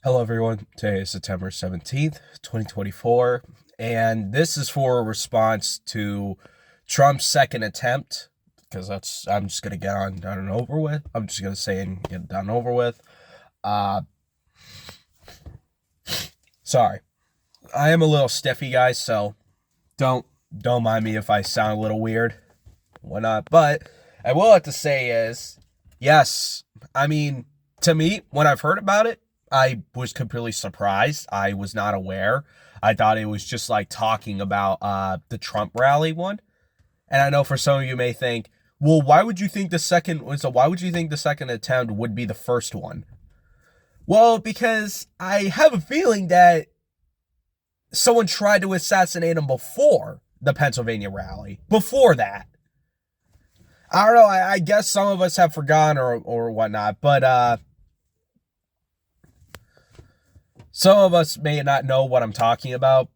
Hello, everyone. Today is September 17th, 2024, and this is for a response to Trump's second attempt, because I'm just going to get on done and over with. I'm just going to say and get it done and over with. Uh, Sorry. I am a little stiffy, guys, so don't mind me if I sound a little weird. Why not? But I will have to say is, yes, I mean, to me, when I've heard about it, I was completely surprised. I was not aware. I thought it was just like talking about the Trump rally one. And I know for some of you may think, well, why would you think the second attempt would be the first one? Well, because I have a feeling that someone tried to assassinate him before the Pennsylvania rally. Before that. I don't know. I guess some of us have forgotten or whatnot, but some of us may not know what I'm talking about.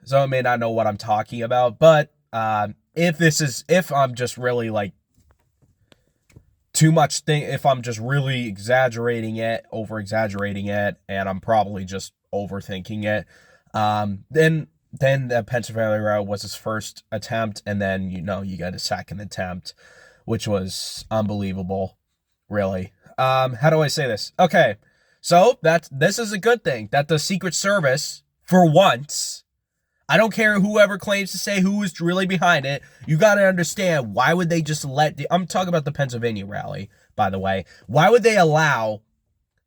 Some may not know what I'm talking about, but if I'm just really like too much if I'm just really over exaggerating it, and I'm probably just overthinking it, then the Pennsylvania route was his first attempt, and then you got a second attempt, which was unbelievable, really. How do I say this? Okay, so this is a good thing that the Secret Service, for once, I don't care whoever claims to say who is really behind it. You got to understand, why would they just I'm talking about the Pennsylvania rally, by the way. Why would they allow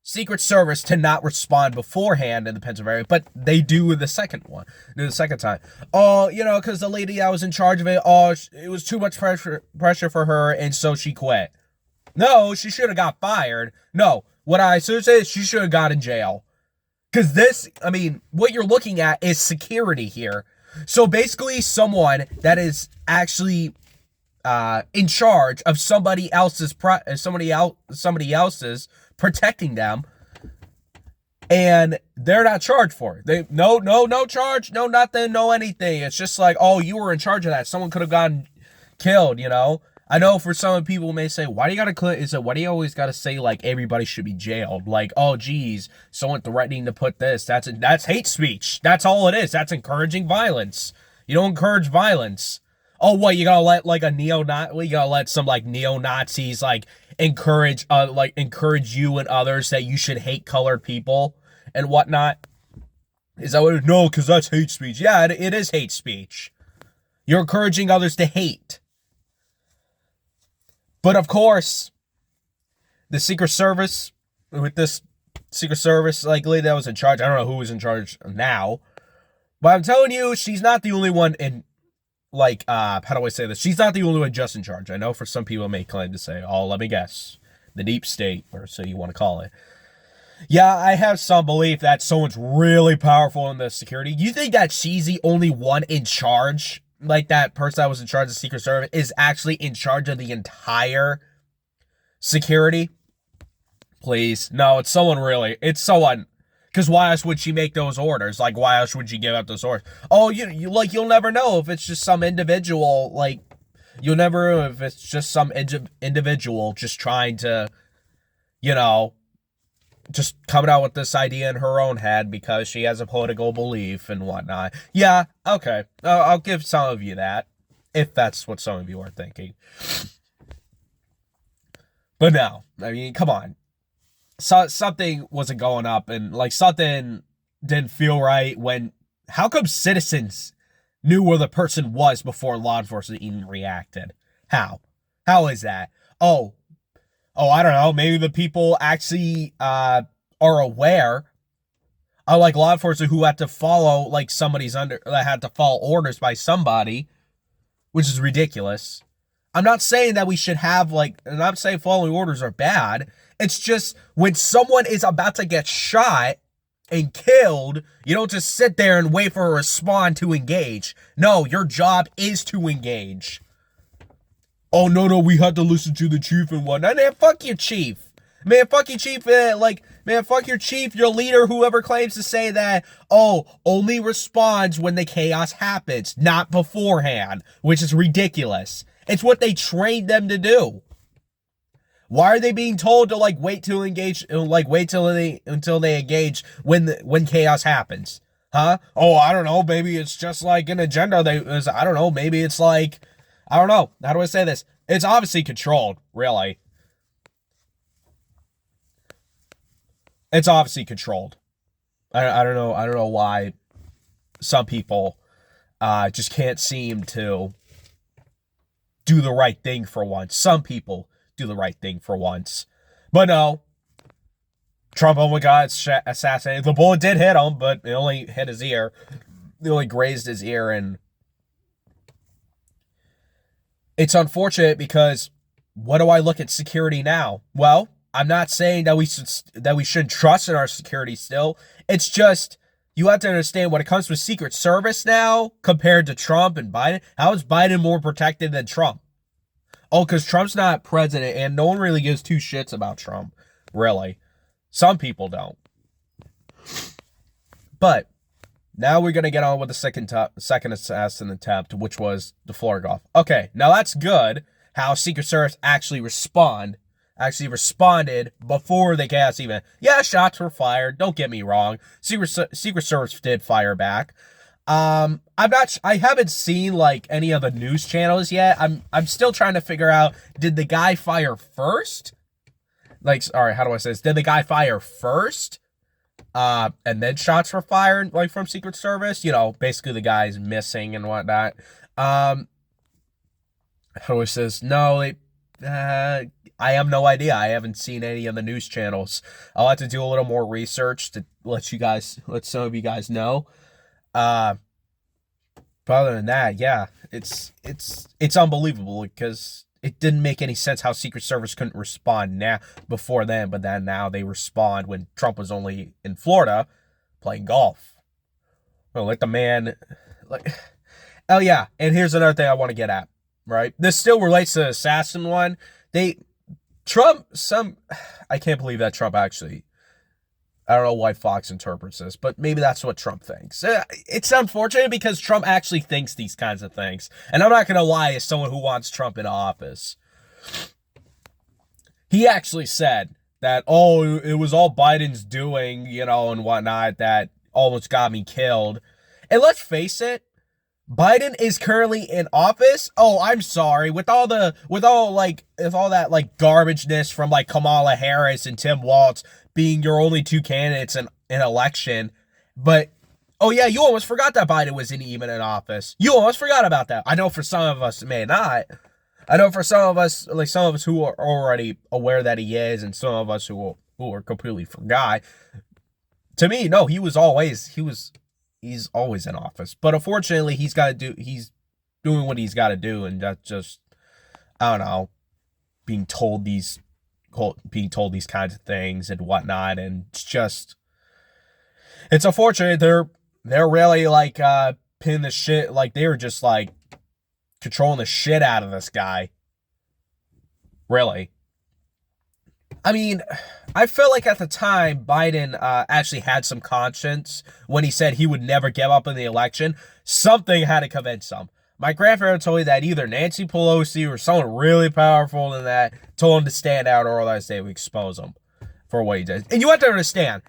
Secret Service to not respond beforehand in the Pennsylvania, but they do in the second time? Oh, because the lady that was in charge of it, it was too much pressure for her, and so she quit. No, she should have got fired. No, what I should say is she should have got in jail. Because what you're looking at is security here. So basically, someone that is actually in charge of somebody else's protecting them, and they're not charged for it. No charge, no nothing, no anything. It's just like, oh, you were in charge of that. Someone could have gotten killed, I know for some people may say, why do you always gotta say like everybody should be jailed? Like, oh geez, someone threatening to put this, that's hate speech. That's all it is. That's encouraging violence. You don't encourage violence. Oh, what, you gotta let like you gotta let some like neo-Nazis like encourage you and others that you should hate colored people and whatnot? Is that what it is? No, because that's hate speech. Yeah, it is hate speech. You're encouraging others to hate. But of course, the Secret Service, with this Secret Service like lady that was in charge, I don't know who is in charge now, but I'm telling you, she's not the only one in, like, how do I say this? She's not the only one just in charge. I know for some people may claim to say, oh, let me guess, the deep state, or so you want to call it. Yeah, I have some belief that someone's really powerful in the security. You think that she's the only one in charge? Like, that person that was in charge of the Secret Service is actually in charge of the entire security? Please. No, it's someone. Because why else would she make those orders? Like, why else would she give out those orders? Oh, you'll never know if it's just some individual, like, you'll never know if it's just some individual just trying to, just coming out with this idea in her own head because she has a political belief and whatnot. Yeah, okay. I'll give some of you that, if that's what some of you are thinking. But no, come on. Something wasn't going up, and like something didn't feel right when... How come citizens knew where the person was before law enforcement even reacted? How? How is that? I don't know, maybe the people actually are aware of like law enforcement who had to follow like had to follow orders by somebody, which is ridiculous. I'm not saying that we should have I'm not saying following orders are bad. It's just when someone is about to get shot and killed, you don't just sit there and wait for a response to engage. No, your job is to engage. Oh, no, we had to listen to the chief and whatnot. Man, fuck your chief. Man, fuck your chief. Man, fuck your chief, your leader, whoever claims to say that, only responds when the chaos happens, not beforehand, which is ridiculous. It's what they trained them to do. Why are they being told to like wait to engage, like wait till they until they engage when chaos happens? Huh? Oh, I don't know. Maybe it's just like an agenda. I don't know. Maybe it's like, I don't know. How do I say this? It's obviously controlled. Really, it's obviously controlled. I don't know. I don't know why some people just can't seem to do the right thing for once. Some people do the right thing for once. But no, Trump only got assassinated. The bullet did hit him, but it only hit his ear. It only grazed his ear, and it's unfortunate because what do I look at security now? Well, I'm not saying that we shouldn't trust in our security still. It's just you have to understand when it comes to Secret Service now compared to Trump and Biden, how is Biden more protected than Trump? Oh, because Trump's not president and no one really gives two shits about Trump. Really. Some people don't. But now we're going to get on with the second assassin attempt, which was the floor golf. Okay, now that's good how Secret Service actually responded before the chaos even. Yeah, shots were fired. Don't get me wrong. Secret Service did fire back. I haven't seen like any of the news channels yet. I'm still trying to figure out, did the guy fire first? Like, all right, how do I say this? Did the guy fire first? And then shots were fired, like, from Secret Service? You know, basically the guy's missing and whatnot. How do I say this? No, I have no idea. I haven't seen any of the news channels. I'll have to do a little more research to let some of you guys know. But other than that, yeah, it's unbelievable because it didn't make any sense how Secret Service couldn't respond before then, but then now they respond when Trump was only in Florida playing golf. Well, let the man, like, oh yeah, and here's another thing I want to get at, right? This still relates to the assassin one. I can't believe that Trump actually, I don't know why Fox interprets this, but maybe that's what Trump thinks. It's unfortunate because Trump actually thinks these kinds of things. And I'm not going to lie, as someone who wants Trump in office. He actually said that, oh, it was all Biden's doing, you know, and whatnot that almost got me killed. And let's face it, Biden is currently in office. Oh, I'm sorry. With all that like garbageness from like Kamala Harris and Tim Walz being your only two candidates in an election. But, oh yeah, you almost forgot that Biden wasn't even in office. You almost forgot about that. I know for some of us it may not. I know for some of us, like some of us who are already aware that he is, and some of us who are completely forgot. To me, no, he's always in office. But unfortunately, he's doing what he's got to do, and that's just, I don't know, being told these kinds of things and whatnot, and it's unfortunate. They're really like pinning the shit, like they were just like controlling the shit out of this guy. Really. I mean, I feel like at the time Biden actually had some conscience when he said he would never give up in the election. Something had to convince him. My grandfather told me that either Nancy Pelosi or someone really powerful than that told him to stand out, or else they would expose him for what he did. And you have to understand,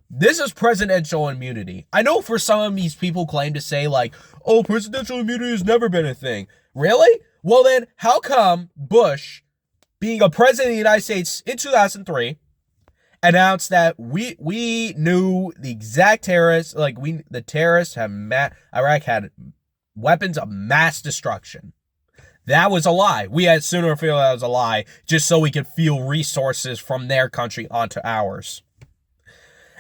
this is presidential immunity. I know for some of these people claim to say like, oh, presidential immunity has never been a thing. Really? Well then, how come Bush, being a president of the United States in 2003, announced that we knew the exact terrorists, like the terrorists Iraq had weapons of mass destruction. That was a lie. We had sooner feel that was a lie just so we could fuel resources from their country onto ours.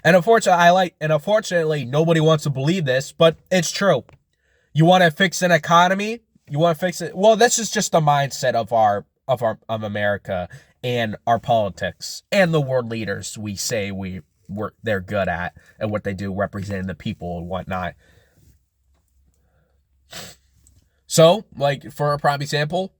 And unfortunately, nobody wants to believe this, but it's true. You want to fix an economy? You want to fix it? Well, this is just the mindset of America and our politics and the world leaders we say they're good at and what they do representing the people and whatnot. So, like, for a prime example,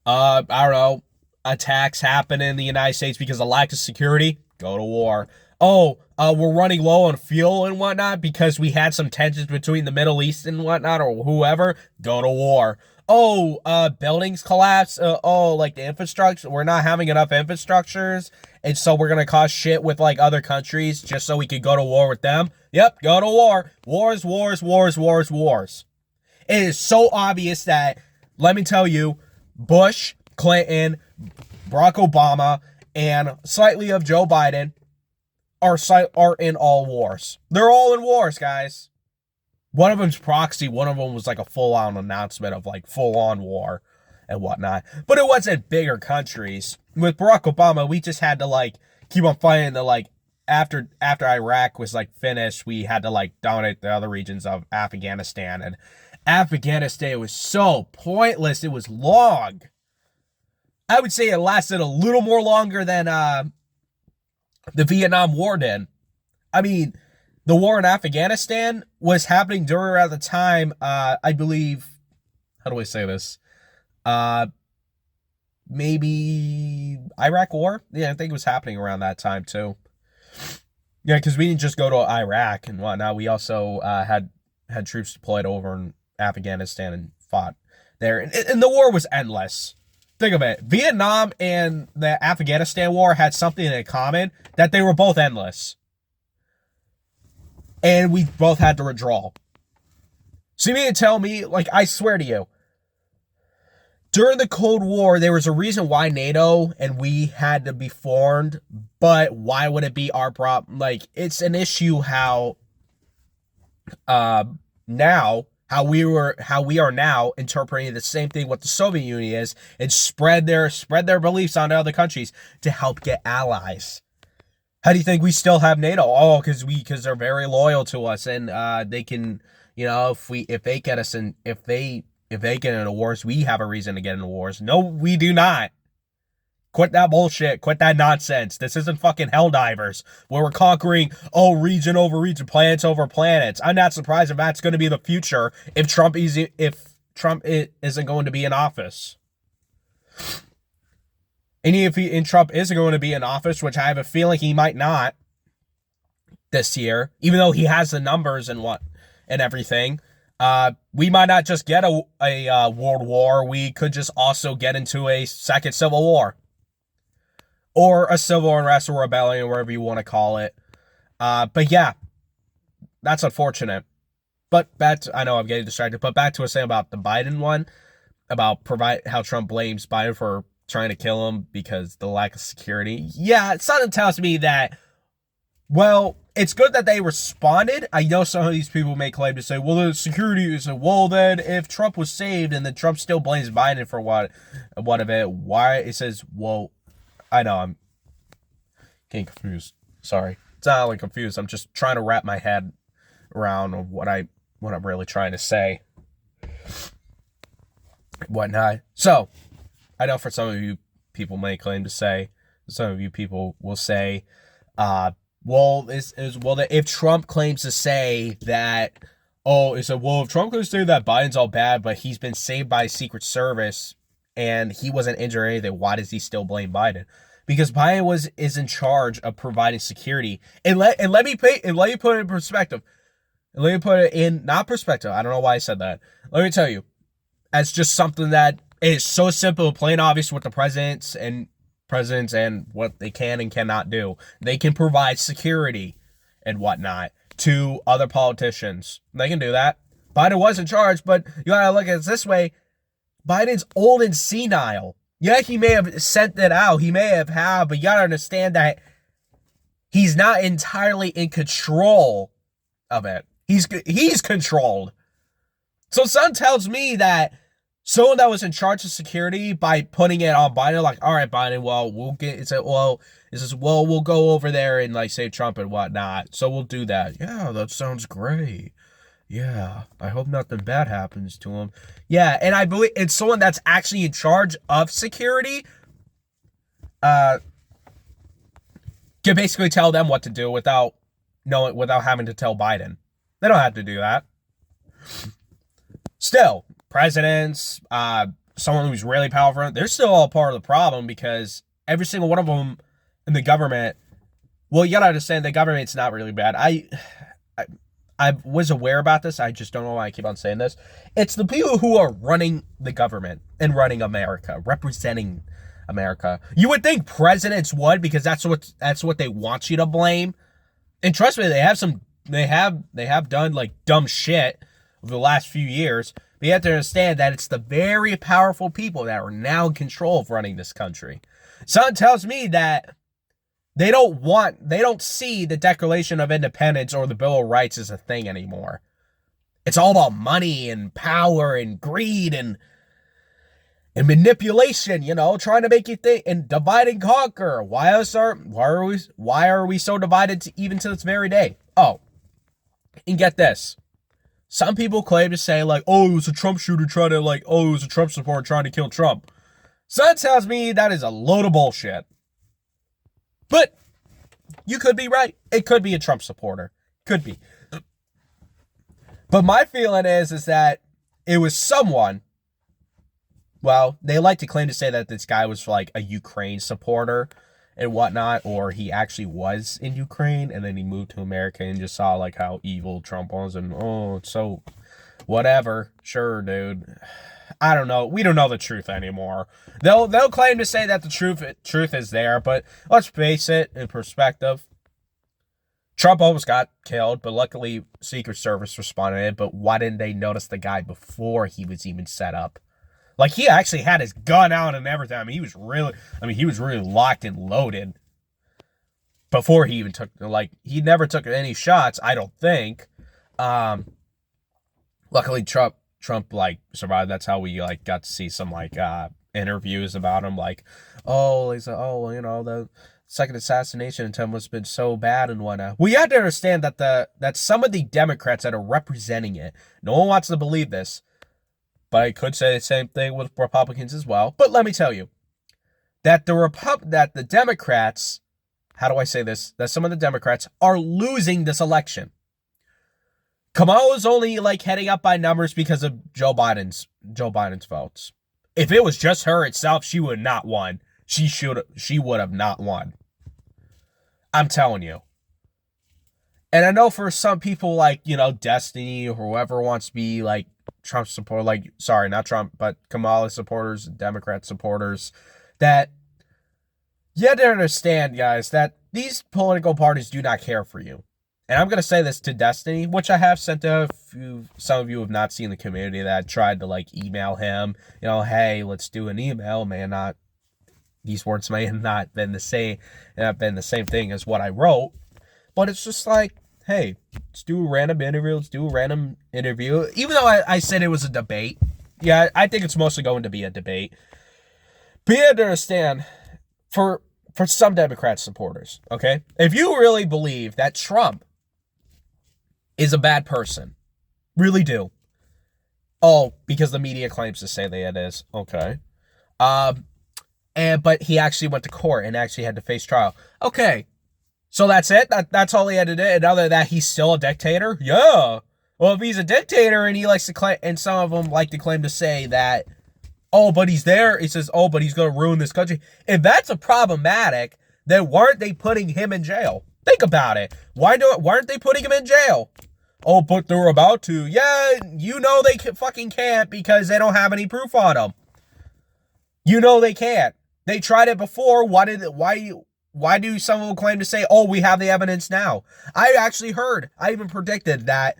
I don't know, attacks happen in the United States because of lack of security, go to war. Oh, we're running low on fuel and whatnot because we had some tensions between the Middle East and whatnot, or whoever, go to war. buildings collapse. Like the infrastructure, we're not having enough infrastructures, and so we're gonna cause shit with like other countries just so we could go to war with them. Yep, go to war. Wars, wars, wars, wars, wars. It is so obvious that, let me tell you, Bush, Clinton, Barack Obama, and slightly of Joe Biden are in all wars. They're all in wars, guys. One of them's proxy. One of them was like a full-on announcement of like full-on war and whatnot. But it wasn't bigger countries. With Barack Obama, we just had to like keep on fighting the like after Iraq was like finished, we had to like dominate the other regions of Afghanistan. And Afghanistan was so pointless. It was long. I would say it lasted a little more longer than the Vietnam War did. I mean, the war in Afghanistan was happening around the time, I believe, how do I say this? Maybe Iraq War? Yeah, I think it was happening around that time too. Yeah, because we didn't just go to Iraq and whatnot. We also had troops deployed over in Afghanistan and fought there. And the war was endless. Think of it. Vietnam and the Afghanistan war had something in common, that they were both endless. And we both had to withdraw. So you mean to tell me, like, I swear to you, during the Cold War, there was a reason why NATO and we had to be formed, but why would it be our problem? Like, it's an issue how now, how we are now interpreting the same thing what the Soviet Union is, and spread their beliefs onto other countries to help get allies. How do you think we still have NATO? Oh, because they're very loyal to us, and they can, if they get us in, if they get into wars, we have a reason to get into wars. No, we do not. Quit that bullshit. Quit that nonsense. This isn't fucking Helldivers, where we're conquering, region over region, planets over planets. I'm not surprised if that's going to be the future if Trump isn't going to be in office. And Trump isn't going to be in office, which I have a feeling he might not this year, even though he has the numbers and everything. We might not just get a world war. We could just also get into a second civil war. Or a civil unrest or rebellion, whatever you want to call it. But yeah, that's unfortunate. But I know I'm getting distracted, but back to what I was saying about the Biden one, about how Trump blames Biden for trying to kill him because the lack of security. Yeah, something tells me that, well, it's good that they responded. I know some of these people may claim to say, well, the security is, well, then if Trump was saved and then Trump still blames Biden for what of it, why? It says, well, I know, I'm getting confused. Sorry. It's not like confused. I'm just trying to wrap my head around what I'm really trying to say. Whatnot. So, I know for some of you people may claim to say, some of you people will say, if Trump claims to say that, if Trump claims to say that Biden's all bad, but he's been saved by Secret Service and he wasn't injured or anything, why does he still blame Biden? Because Biden is in charge of providing security. And let me put it in perspective. And let me put it in, not perspective. I don't know why I said that. Let me tell you, as just something that is so simple, plain obvious with the presidents and what they can and cannot do. They can provide security and whatnot to other politicians. They can do that. Biden was in charge, but you gotta look at it this way. Biden's old and senile. Yeah, he may have sent it out. He may have, but you gotta understand that he's not entirely in control of it. He's controlled. So something tells me that someone that was in charge of security, by putting it on Biden, like, all right, Biden, well, we'll go over there and like save Trump and whatnot. So we'll do that. Yeah, that sounds great. Yeah, I hope nothing bad happens to him. Yeah, and I believe it's someone that's actually in charge of security can basically tell them what to do without having to tell Biden. They don't have to do that. Still, presidents, someone who's really powerful, they're still all part of the problem, because every single one of them in the government, well, you gotta understand, the government's not really bad. I was aware about this. I just don't know why I keep on saying this. It's the people who are running the government and running America, representing America. You would think presidents would, because that's what they want you to blame. And trust me, they have done like dumb shit over the last few years. But you have to understand that it's the very powerful people that are now in control of running this country. Something tells me that they don't see the Declaration of Independence or the Bill of Rights as a thing anymore. It's all about money and power and greed and manipulation, trying to make you think, and divide and conquer. Why are we so divided even to this very day? Oh, and get this. Some people claim to say, like, oh, it was a Trump shooter trying to, it was a Trump supporter trying to kill Trump. So that tells me that is a load of bullshit. But you could be right. It could be a Trump supporter. Could be. But my feeling is that it was someone, well, they like to claim to say that this guy was like a Ukraine supporter and whatnot, or he actually was in Ukraine and then he moved to America and just saw like how evil Trump was and so whatever. Sure, dude. I don't know. We don't know the truth anymore. They'll claim to say that the truth is there, but let's face it, in perspective, Trump almost got killed, but luckily Secret Service responded. But why didn't they notice the guy before he was even set up? Like, he actually had his gun out and everything. I mean, he was really locked and loaded before he even took, he never took any shots, I don't think. Luckily, Trump, survived. That's how we, got to see some, interviews about him. The second assassination attempt has been so bad and whatnot. We have to understand that some of the Democrats that are representing it, no one wants to believe this, but I could say the same thing with Republicans as well. But let me tell you that the Democrats, how do I say this? That some of the Democrats are losing this election. Kamala's only heading up by numbers because of Joe Biden's votes. If it was just her itself, she would not won. She would have not won. I'm telling you. And I know for some people Destiny or whoever wants to be Trump supporter, sorry, not Trump, but Kamala supporters, Democrat supporters, that you have to understand, guys, that these political parties do not care for you. And I'm going to say this to Destiny, which I have sent to some of you have not seen the community that tried to email him, hey, let's do an email, man, these words may have not been the same thing as what I wrote, but it's just hey, let's do a random interview. Even though I said it was a debate. Yeah, I think it's mostly going to be a debate. But you have to understand, for some Democrat supporters, okay? If you really believe that Trump is a bad person, really do. Oh, because the media claims to say that it is. Okay. But he actually went to court and actually had to face trial. Okay. So that's it? That's all he had to do? And other than that, he's still a dictator? Yeah. Well, if he's a dictator and he likes to claim, and some of them like to claim to say that, oh, but he's there. He says, oh, but he's going to ruin this country. If that's a problematic, then weren't they putting him in jail? Think about it. Why aren't they putting him in jail? Oh, but they're about to. Yeah, they fucking can't because they don't have any proof on him. They can't. They tried it before. Why do some of them claim to say, oh, we have the evidence now? I even predicted that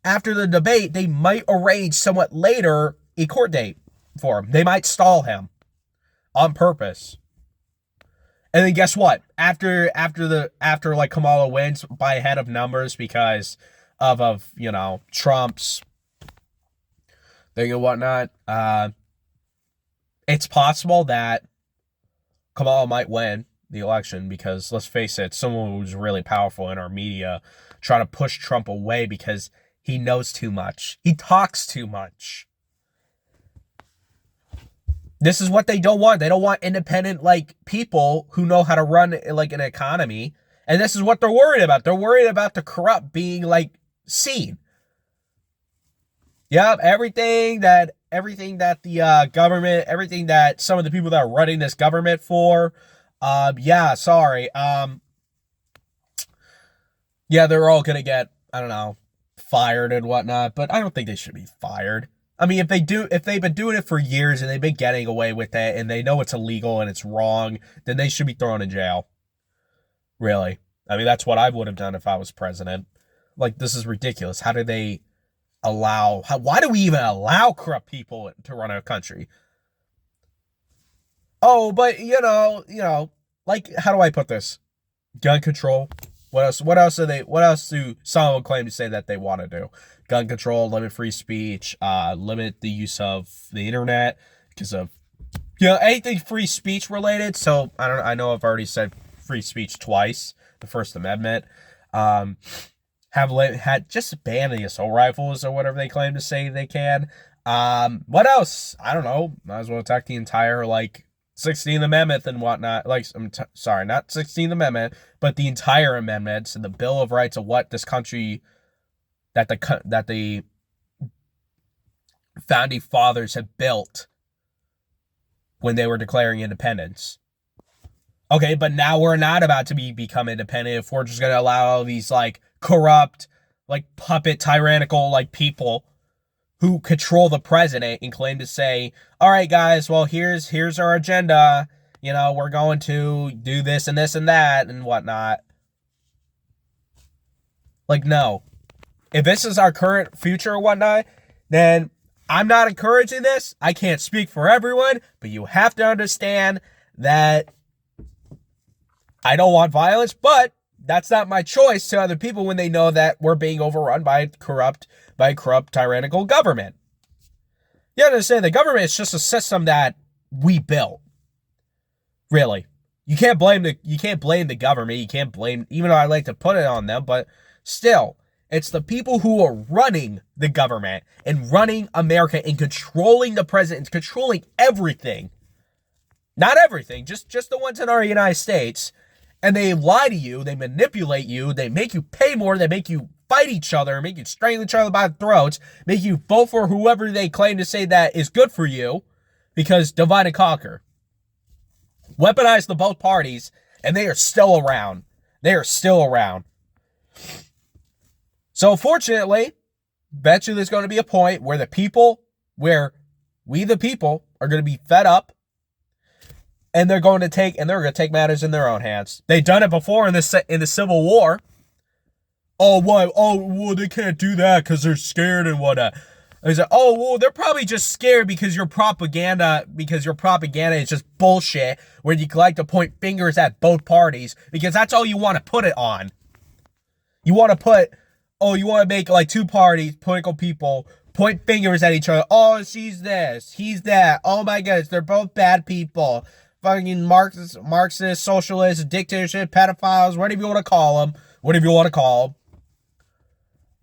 after the debate, they might arrange somewhat later a court date for him. They might stall him on purpose. And then guess what? After Kamala wins by a head of numbers because of Trump's thing and whatnot, it's possible that Kamala might win the election because, let's face it, someone who's really powerful in our media trying to push Trump away because he knows too much. He talks too much. This is what they don't want. They don't want independent, people who know how to run, an economy. And this is what they're worried about. They're worried about the corrupt being, seen. Yep, everything that the government, everything that some of the people that are running this government for, yeah, sorry. Yeah, they're all going to get, I don't know, fired and whatnot, but I don't think they should be fired. I mean, if they've been doing it for years and they've been getting away with it and they know it's illegal and it's wrong, then they should be thrown in jail. Really. I mean, that's what I would have done if I was president. Like, this is ridiculous. How do they why do we even allow corrupt people to run our country? Oh, but like, how do I put this? Gun control. What else do some of them claim to say that they want to do? Gun control, limit free speech, limit the use of the internet because of anything free speech related. So I know I've already said free speech twice, the First Amendment. Had just ban the assault rifles or whatever they claim to say they can. What else? I don't know. Might as well attack the entire 16th Amendment and whatnot. Sorry, not 16th Amendment, but the entire amendments and the Bill of Rights of what this country that the founding fathers have built when they were declaring independence. Okay, but now we're not about to become independent if we're just going to allow all these corrupt, puppet, tyrannical people who control the president and claim to say, all right, guys, well, here's our agenda. We're going to do this and this and that and whatnot. No. If this is our current future or whatnot, then I'm not encouraging this. I can't speak for everyone, but you have to understand that I don't want violence, but that's not my choice to other people when they know that we're being overrun by a corrupt, tyrannical government. You understand, the government is just a system that we built. Really. You can't blame the government. You can't blame, even though I like to put it on them, but still, it's the people who are running the government and running America and controlling the president and controlling everything. Not everything, just the ones in our United States. And they lie to you, they manipulate you, they make you pay more, they make you fight each other, make you strangle each other by the throats, make you vote for whoever they claim to say that is good for you, because divide and conquer. Weaponize the both parties, and they are still around. They are still around. So fortunately, bet you there's going to be a point where we the people are going to be fed up. And they're going to take matters in their own hands. They've done it before in the Civil War. Oh, what? Oh, well, they can't do that because they're scared and whatnot. They say, oh, well, they're probably just scared because your propaganda is just bullshit, where you like to point fingers at both parties because that's all you want to put it on. You want to make two parties, political people, point fingers at each other. Oh, she's this, he's that. Oh my goodness, they're both bad people. Fucking Marxist, socialist, dictatorship, pedophiles, whatever you want to call them.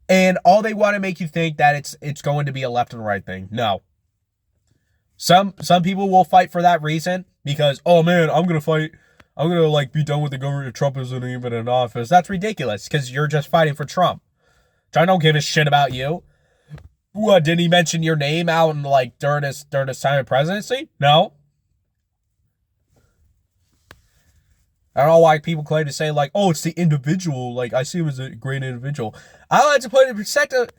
And all they want to make you think that it's going to be a left and right thing. No. Some people will fight for that reason because, oh man, I'm going to fight. I'm going to be done with the government if Trump isn't even in office. That's ridiculous because you're just fighting for Trump. I don't give a shit about you. What, didn't he mention your name out in during his time of presidency? No. I don't know why people claim to say oh, it's the individual. I see him as a great individual. I like to put it in perspective.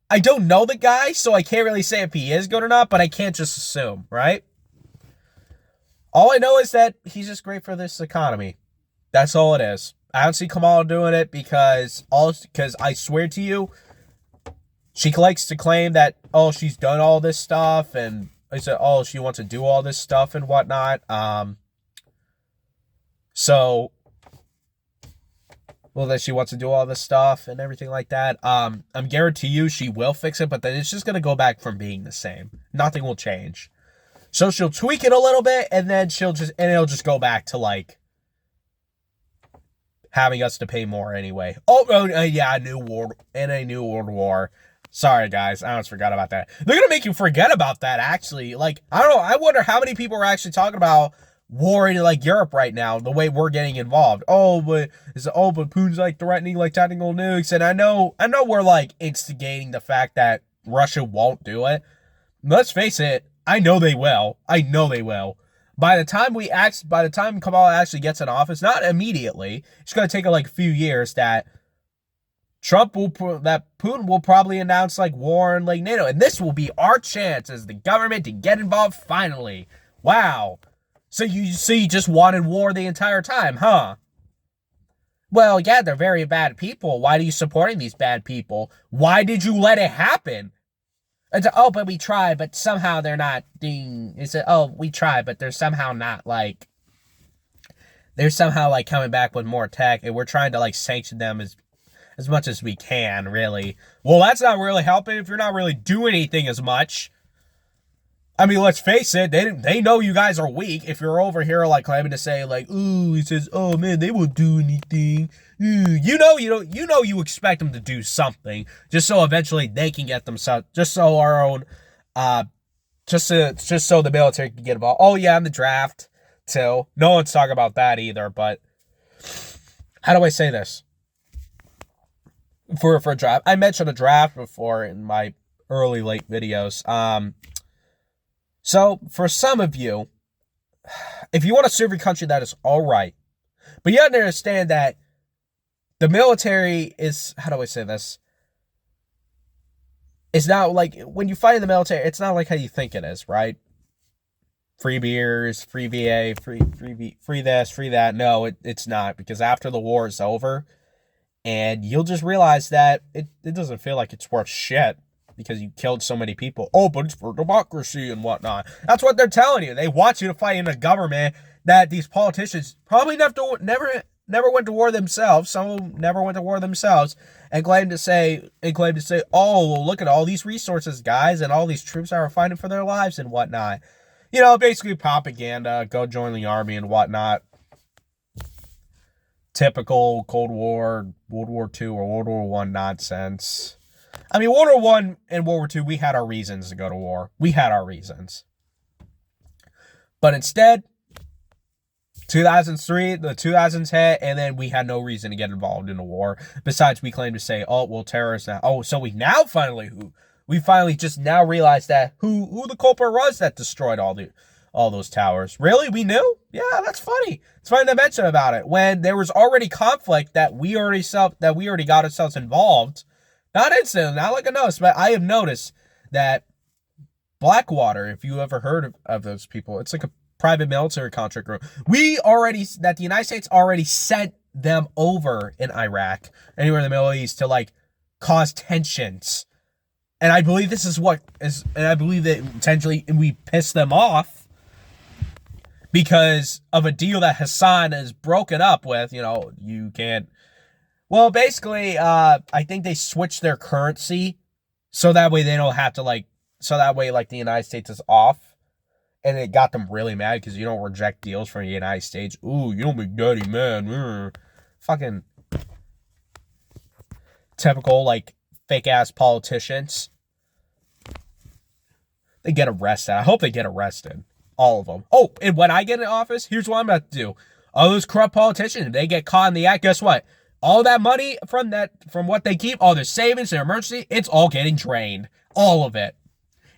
I don't know the guy, so I can't really say if he is good or not, but I can't just assume, right? All I know is that he's just great for this economy. That's all it is. I don't see Kamala doing it because I swear to you, she likes to claim that, oh, she's done all this stuff, and I said, oh, she wants to do all this stuff and whatnot. So, well, that she wants to do all this stuff and everything like that. I'm guarantee you she will fix it, but then it's just going to go back from being the same. Nothing will change. So she'll tweak it a little bit, and then it'll just go back to having us to pay more anyway. Yeah, a new world war. Sorry, guys. I almost forgot about that. They're going to make you forget about that, actually. I don't know. I wonder how many people are actually talking about war in Europe right now, the way we're getting involved. But Putin's threatening tactical nukes, and I know we're instigating the fact that Russia won't do it. Let's face it, I know they will. By the time Kamala actually gets in office, not immediately, it's going to take a few years that Putin will probably announce like war in like NATO, and this will be our chance as the government to get involved finally. Wow. So you just wanted war the entire time, huh? Well, yeah, they're very bad people. Why are you supporting these bad people? Why did you let it happen? It's oh, but we tried, but somehow they're not being. It's oh, we tried, but they're somehow not like. They're somehow like coming back with more tech, and we're trying to like sanction them as much as we can, really. Well, that's not really helping if you're not really doing anything as much. I mean, let's face it, they know you guys are weak. If you're over here like claiming to say like, ooh, he says, oh man, they won't do anything. Ooh, you expect them to do something, just so eventually they can get themselves, just so our own, just so the military can get involved. Oh yeah, in the draft too. No one's talking about that either. But how do I say this? For a draft, I mentioned a draft before in my late videos. So, for some of you, if you want to serve your country, that is all right. But you have to understand that the military is, how do I say this? It's not like, when you fight in the military, it's not like how you think it is, right? Free beers, free VA, free this, free that. No, it's not. Because after the war is over, and you'll just realize that it doesn't feel like it's worth shit. Because you killed so many people. Oh, but it's for democracy and whatnot. That's what they're telling you. They want you to fight in a government that these politicians probably never went to war themselves. Some of them never went to war themselves, and claim to say, oh, well, look at all these resources, guys, and all these troops that are fighting for their lives and whatnot. You know, basically propaganda. Go join the army and whatnot. Typical Cold War, World War II, or World War I nonsense. I mean, World War I and World War II, we had our reasons to go to war. We had our reasons. But instead, 2003, the 2000s hit, and then we had no reason to get involved in a war. Besides, we claim to say, oh, well, terrorists now. Oh, so we finally just now realized that who the culprit was that destroyed all those towers. Really? We knew? Yeah, that's funny. It's funny to mention about it. When there was already conflict that we already got ourselves involved. Not instantly, not like a notice, but I have noticed that Blackwater, if you ever heard of those people, it's like a private military contract group. The United States already sent them over in Iraq, anywhere in the Middle East, to like cause tensions. And I believe I believe that intentionally we pissed them off because of a deal that Hassan has broken up with. You know, you can't. Well, basically, I think they switched their currency so that way they don't have to the United States is off. And it got them really mad because you don't reject deals from the United States. Ooh, you don't make daddy mad. Fucking typical, like, fake-ass politicians. They get arrested. I hope they get arrested. All of them. Oh, and when I get in office, here's what I'm about to do. All those corrupt politicians, if they get caught in the act, guess what? All that money from what they keep, all their savings, their emergency, it's all getting drained. All of it.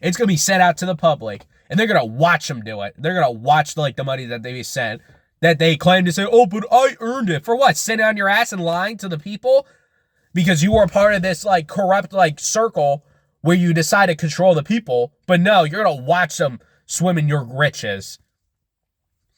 It's going to be sent out to the public. And they're going to watch them do it. They're going to watch, like, the money that they sent. That they claim to say, oh, but I earned it. For what? Sitting on your ass and lying to the people? Because you were part of this, like, corrupt, like, circle where you decide to control the people. But no, you're going to watch them swim in your riches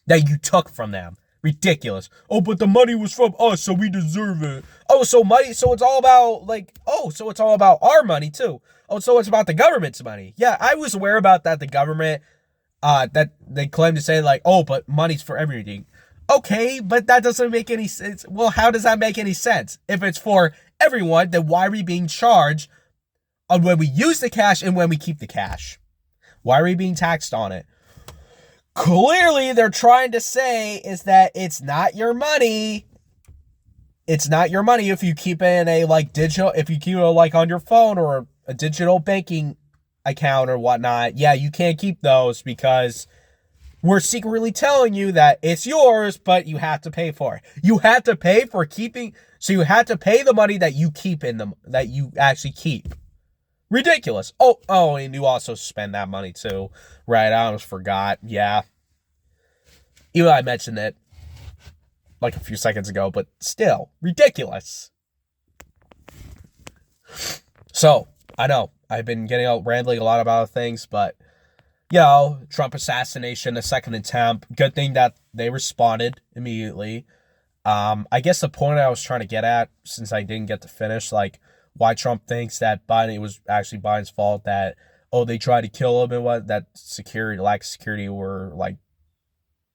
that you took from them. Ridiculous. Oh, but the money was from us, so we deserve it. Oh, so it's all about, like, so it's all about our money, too. Oh, so it's about the government's money. Yeah, I was aware about that, the government, that they claim to say, like, oh, but money's for everything. Okay, but that doesn't make any sense. Well, how does that make any sense? If it's for everyone, then why are we being charged on when we use the cash and when we keep the cash? Why are we being taxed on it? Clearly, they're trying to say is that it's not your money. It's not your money if you keep it in a, like, if you keep it, like, on your phone or a digital banking account or whatnot. Yeah, you can't keep those because we're secretly telling you that it's yours, but you have to pay for it. You have to pay for keeping, so you have to pay the money that you keep in them, that you actually keep. Ridiculous. Oh, and you also spend that money too. Right, I almost forgot. Yeah. Even though I mentioned it like a few seconds ago, but still, ridiculous. So, I know, I've been getting out rambling a lot about things, but, you know, Trump assassination, a second attempt. Good thing that they responded immediately. I guess the point I was trying to get at, since I didn't get to finish, like, why Trump thinks that Biden, it was actually Biden's fault that, oh, they tried to kill him and what, that lack of security were, like,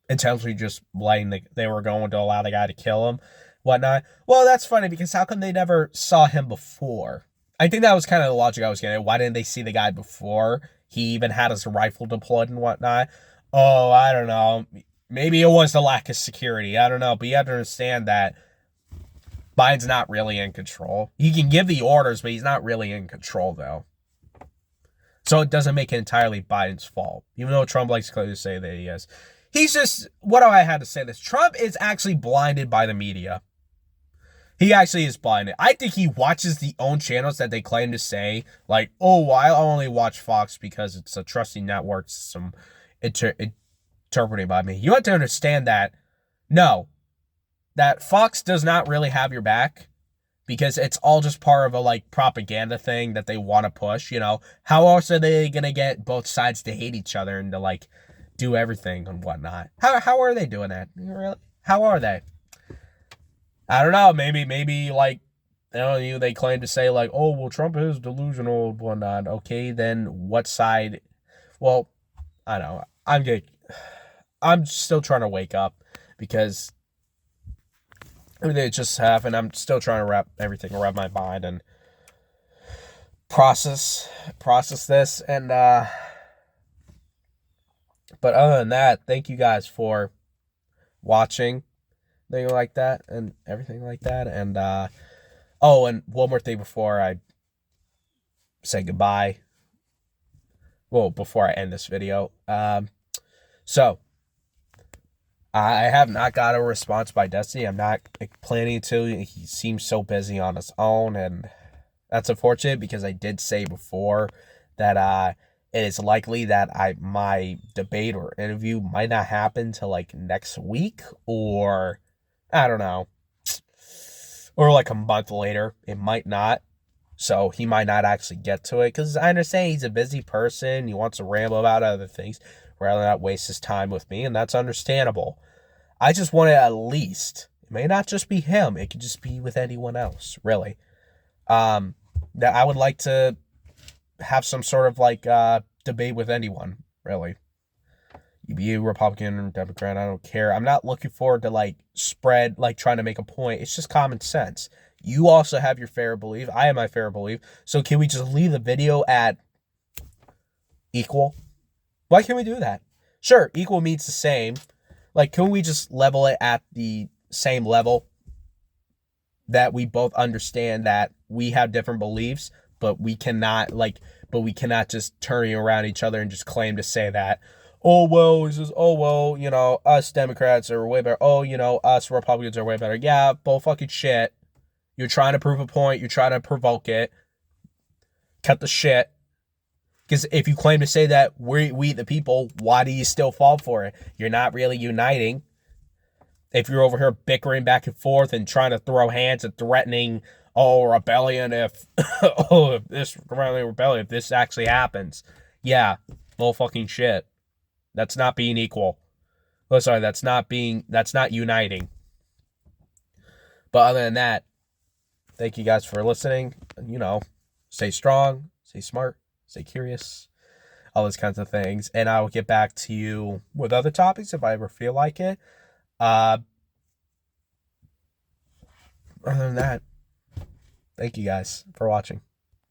intentionally just they were going to allow the guy to kill him, whatnot. Well, that's funny because how come they never saw him before? I think that was kind of the logic I was getting. Why didn't they see the guy before he even had his rifle deployed and whatnot? Oh, I don't know. Maybe it was the lack of security. I don't know. But you have to understand that Biden's not really in control. He can give the orders, but he's not really in control, though. So it doesn't make it entirely Biden's fault, even though Trump likes to say that he is. He's just, what do I have to say this? Trump is actually blinded by the media. He actually is blinded. I think he watches the own channels that they claim to say, like, oh, well, I only watch Fox because it's a trusty network system interpreted by me. You have to understand that, no, that Fox does not really have your back because it's all just part of a, like, propaganda thing that they want to push, you know? How else are they going to get both sides to hate each other and to, like, do everything and whatnot? How are they doing that? Really? How are they? I don't know. Maybe like, you know, they claim to say like, oh, well, Trump is delusional and whatnot. Okay, then what side? Well, I don't know. I'm still trying to wake up because everything just happened. I'm still trying to wrap everything around my mind and process this. And but other than that, thank you guys for watching. Thing like that and everything like that. And oh, and one more thing before I say goodbye. Well, before I end this video. So I have not got a response by Destiny. I'm not planning to. He seems so busy on his own, and that's unfortunate because I did say before that it is likely that my debate or interview might not happen till like next week, or I don't know, or like a month later. It might not. So he might not actually get to it because I understand he's a busy person. He wants to ramble about other things rather than not waste his time with me, and that's understandable. I just want to at least, it may not just be him, it could just be with anyone else, really. That I would like to have some sort of like debate with anyone, really. You be a Republican or Democrat, I don't care. I'm not looking forward to like spread, like trying to make a point. It's just common sense. You also have your fair belief. I have my fair belief. So can we just leave the video at equal? Why can't we do that? Sure, equal means the same. Like, can we just level it at the same level? That we both understand that we have different beliefs, but we cannot just turn around each other and just claim to say that, oh, well, he says, oh, well, you know, us Democrats are way better. Oh, you know, us Republicans are way better. Yeah, bull fucking shit. You're trying to prove a point. You're trying to provoke it. Cut the shit. Because if you claim to say that we the people, why do you still fall for it? You're not really uniting. If you're over here bickering back and forth and trying to throw hands and threatening, oh, rebellion if, oh, if this actually happens. Yeah, bull fucking shit. That's not being equal. Oh, sorry, that's not uniting. But other than that, thank you guys for listening. You know, stay strong, stay smart, stay curious, all those kinds of things. And I will get back to you with other topics if I ever feel like it. Other than that, thank you guys for watching.